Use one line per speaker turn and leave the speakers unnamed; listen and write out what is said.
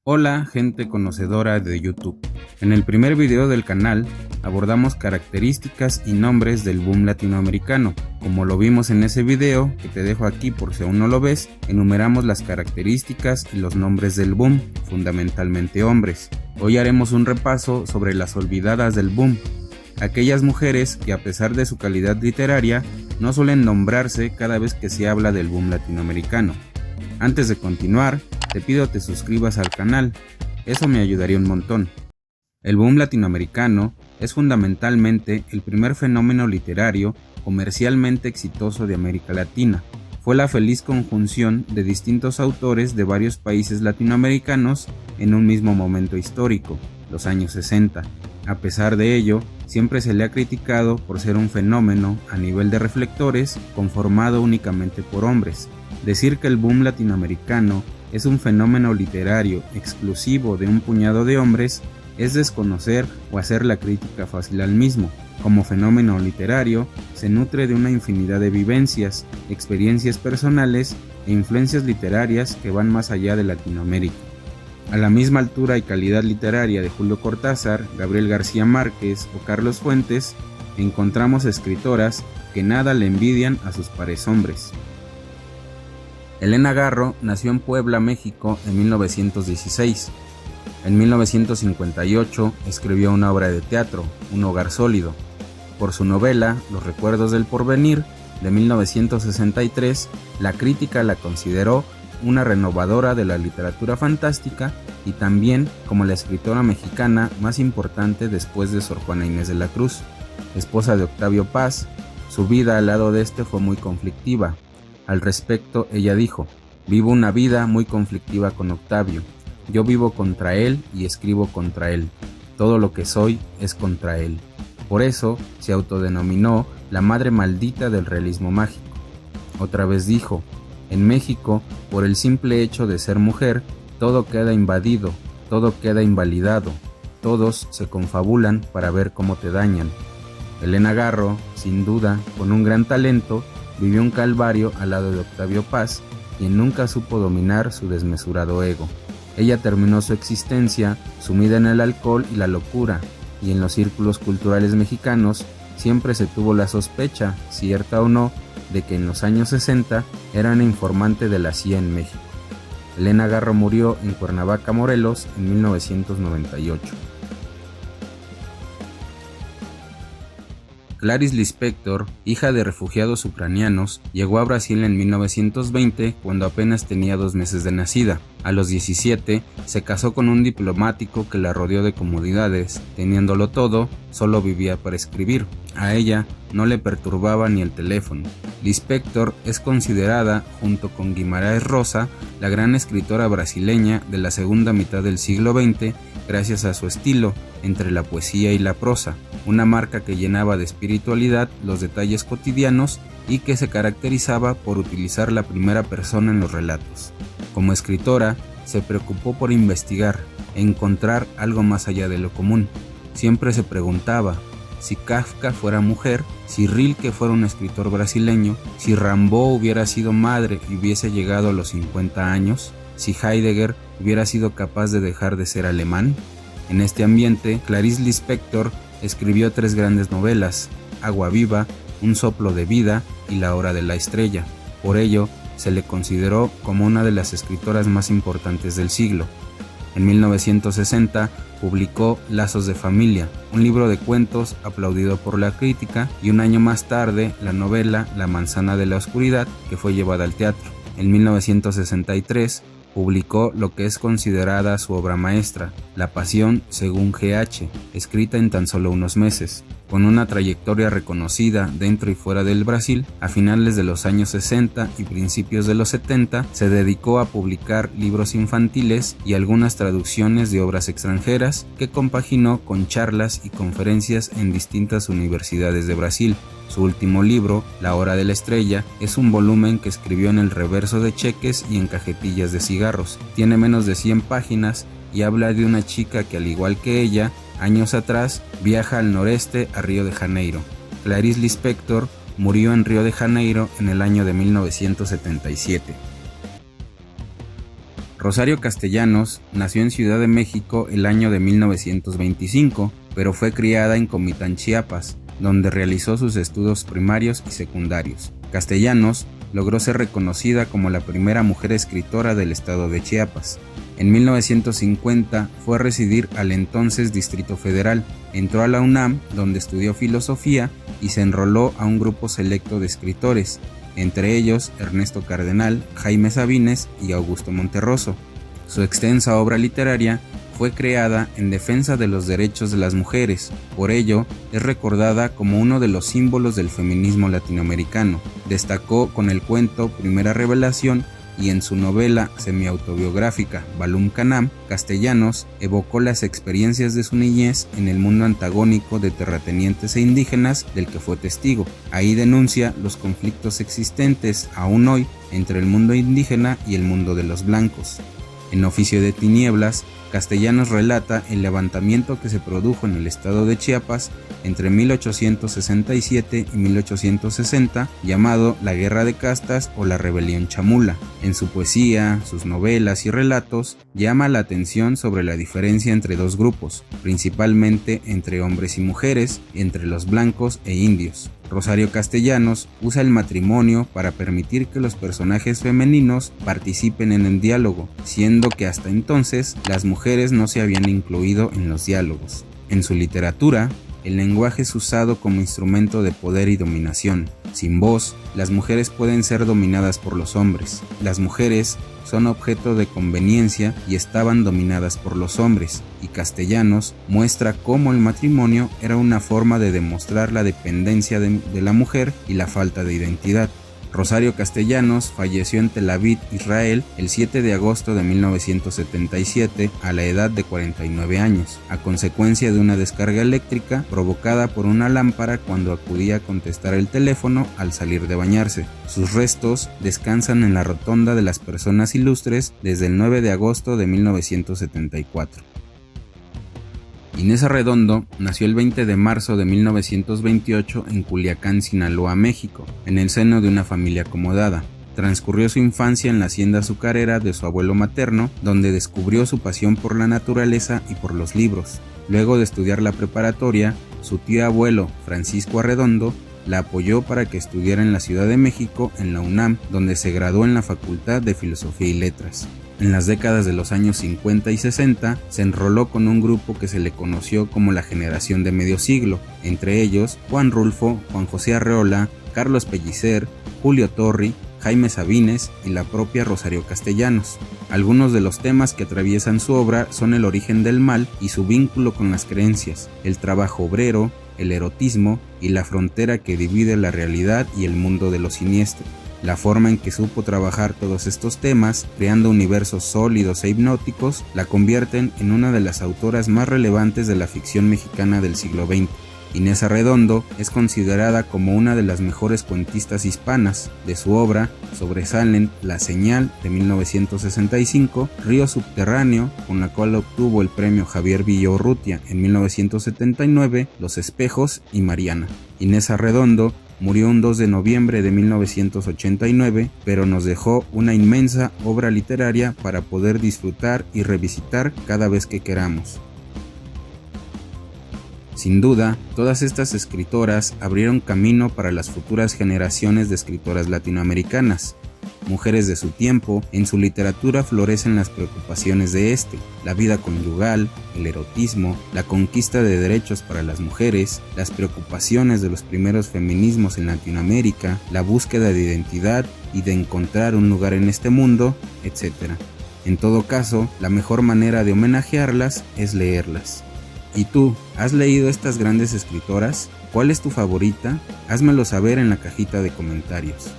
Hola gente conocedora de YouTube. En el primer video del canal abordamos características y nombres del boom latinoamericano. Como lo vimos en ese video, que te dejo aquí por si aún no lo ves, enumeramos las características y los nombres del boom, fundamentalmente hombres. Hoy haremos un repaso sobre las olvidadas del boom, aquellas mujeres que a pesar de su calidad literaria no suelen nombrarse cada vez que se habla del boom latinoamericano. Antes de continuar, te pido te suscribas al canal, eso me ayudaría un montón. El boom latinoamericano es fundamentalmente el primer fenómeno literario comercialmente exitoso de América Latina. Fue la feliz conjunción de distintos autores de varios países latinoamericanos en un mismo momento histórico, los años 60. A pesar de ello, siempre se le ha criticado por ser un fenómeno a nivel de reflectores conformado únicamente por hombres. Decir que el boom latinoamericano es un fenómeno literario exclusivo de un puñado de hombres es desconocer o hacer la crítica fácil al mismo. Como fenómeno literario, se nutre de una infinidad de vivencias, experiencias personales e influencias literarias que van más allá de Latinoamérica. A la misma altura y calidad literaria de Julio Cortázar, Gabriel García Márquez o Carlos Fuentes, encontramos escritoras que nada le envidian a sus pares hombres. Elena Garro nació en Puebla, México, en 1916. En 1958 escribió una obra de teatro, Un hogar sólido. Por su novela, Los recuerdos del porvenir, de 1963, la crítica la consideró una renovadora de la literatura fantástica y también como la escritora mexicana más importante después de Sor Juana Inés de la Cruz. Esposa de Octavio Paz, su vida al lado de este fue muy conflictiva. Al respecto, ella dijo: vivo una vida muy conflictiva con Octavio. Yo vivo contra él y escribo contra él. Todo lo que soy es contra él. Por eso se autodenominó la madre maldita del realismo mágico. Otra vez dijo: en México, por el simple hecho de ser mujer, todo queda invadido, todo queda invalidado. Todos se confabulan para ver cómo te dañan. Elena Garro, sin duda, con un gran talento, vivió un calvario al lado de Octavio Paz, quien nunca supo dominar su desmesurado ego. Ella terminó su existencia sumida en el alcohol y la locura, y en los círculos culturales mexicanos siempre se tuvo la sospecha, cierta o no, de que en los años 60 era una informante de la CIA en México. Elena Garro murió en Cuernavaca, Morelos, en 1998. Clarice Lispector, hija de refugiados ucranianos, llegó a Brasil en 1920 cuando apenas tenía 2 meses de nacida. A los 17 se casó con un diplomático que la rodeó de comodidades. Teniéndolo todo, solo vivía para escribir. A ella no le perturbaba ni el teléfono. Lispector es considerada, junto con Guimarães Rosa, la gran escritora brasileña de la segunda mitad del siglo XX gracias a su estilo entre la poesía y la prosa, una marca que llenaba de espiritualidad los detalles cotidianos y que se caracterizaba por utilizar la primera persona en los relatos. Como escritora, se preocupó por investigar, encontrar algo más allá de lo común. Siempre se preguntaba si Kafka fuera mujer, si Rilke fuera un escritor brasileño, si Rimbaud hubiera sido madre y hubiese llegado a los 50 años, si Heidegger hubiera sido capaz de dejar de ser alemán. En este ambiente, Clarice Lispector escribió 3 grandes novelas: Agua viva, Un soplo de vida y La hora de la estrella. Por ello, se le consideró como una de las escritoras más importantes del siglo. En 1960 publicó Lazos de familia, un libro de cuentos aplaudido por la crítica, y un año más tarde la novela La manzana de la oscuridad, que fue llevada al teatro. En 1963 publicó lo que es considerada su obra maestra, La pasión según G.H., escrita en tan solo unos meses. Con una trayectoria reconocida dentro y fuera del Brasil, a finales de los años 60 y principios de los 70 se dedicó a publicar libros infantiles y algunas traducciones de obras extranjeras que compaginó con charlas y conferencias en distintas universidades de Brasil. Su último libro, La hora de la estrella, es un volumen que escribió en el reverso de cheques y en cajetillas de cigarros. Tiene menos de 100 páginas y habla de una chica que, al igual que ella, años atrás viaja al noreste a Río de Janeiro. Clarice Lispector murió en Río de Janeiro en el año de 1977. Rosario Castellanos nació en Ciudad de México el año de 1925, pero fue criada en Comitán, Chiapas, donde realizó sus estudios primarios y secundarios. Castellanos logró ser reconocida como la primera mujer escritora del estado de Chiapas. En 1950 fue a residir al entonces Distrito Federal, entró a la UNAM, donde estudió filosofía y se enroló a un grupo selecto de escritores, entre ellos Ernesto Cardenal, Jaime Sabines y Augusto Monterroso. Su extensa obra literaria fue creada en defensa de los derechos de las mujeres, por ello es recordada como uno de los símbolos del feminismo latinoamericano. Destacó con el cuento Primera Revelación y en su novela semiautobiográfica Balum Canam, Castellanos evocó las experiencias de su niñez en el mundo antagónico de terratenientes e indígenas del que fue testigo. Ahí denuncia los conflictos existentes aún hoy entre el mundo indígena y el mundo de los blancos. En Oficio de Tinieblas, Castellanos relata el levantamiento que se produjo en el estado de Chiapas entre 1867 y 1860, llamado la Guerra de Castas o la Rebelión Chamula. En su poesía, sus novelas y relatos, llama la atención sobre la diferencia entre dos grupos, principalmente entre hombres y mujeres, entre los blancos e indios. Rosario Castellanos usa el matrimonio para permitir que los personajes femeninos participen en el diálogo, siendo que hasta entonces las mujeres no se habían incluido en los diálogos. En su literatura, el lenguaje es usado como instrumento de poder y dominación. Sin voz, las mujeres pueden ser dominadas por los hombres. Las mujeres son objeto de conveniencia y estaban dominadas por los hombres, y Castellanos muestra cómo el matrimonio era una forma de demostrar la dependencia de la mujer y la falta de identidad. Rosario Castellanos falleció en Tel Aviv, Israel, el 7 de agosto de 1977 a la edad de 49 años, a consecuencia de una descarga eléctrica provocada por una lámpara cuando acudía a contestar el teléfono al salir de bañarse. Sus restos descansan en la Rotonda de las Personas Ilustres desde el 9 de agosto de 1974. Inés Arredondo nació el 20 de marzo de 1928 en Culiacán, Sinaloa, México, en el seno de una familia acomodada. Transcurrió su infancia en la hacienda azucarera de su abuelo materno, donde descubrió su pasión por la naturaleza y por los libros. Luego de estudiar la preparatoria, su tío abuelo, Francisco Arredondo, la apoyó para que estudiara en la Ciudad de México en la UNAM, donde se graduó en la Facultad de Filosofía y Letras. En las décadas de los años 50 y 60 se enroló con un grupo que se le conoció como la Generación de Medio Siglo, entre ellos Juan Rulfo, Juan José Arreola, Carlos Pellicer, Julio Torri, Jaime Sabines y la propia Rosario Castellanos. Algunos de los temas que atraviesan su obra son el origen del mal y su vínculo con las creencias, el trabajo obrero, el erotismo y la frontera que divide la realidad y el mundo de lo siniestro. La forma en que supo trabajar todos estos temas, creando universos sólidos e hipnóticos, la convierten en una de las autoras más relevantes de la ficción mexicana del siglo XX. Inés Arredondo es considerada como una de las mejores cuentistas hispanas. De su obra sobresalen La Señal de 1965, Río Subterráneo, con la cual obtuvo el premio Javier Villaurrutia en 1979, Los Espejos y Mariana. Inés Arredondo murió un 2 de noviembre de 1989, pero nos dejó una inmensa obra literaria para poder disfrutar y revisitar cada vez que queramos. Sin duda, todas estas escritoras abrieron camino para las futuras generaciones de escritoras latinoamericanas. Mujeres de su tiempo, en su literatura florecen las preocupaciones de la vida conyugal, el erotismo, la conquista de derechos para las mujeres, las preocupaciones de los primeros feminismos en Latinoamérica, la búsqueda de identidad y de encontrar un lugar en este mundo, etc. En todo caso, la mejor manera de homenajearlas es leerlas. ¿Y tú, has leído estas grandes escritoras? ¿Cuál es tu favorita? Házmelo saber en la cajita de comentarios.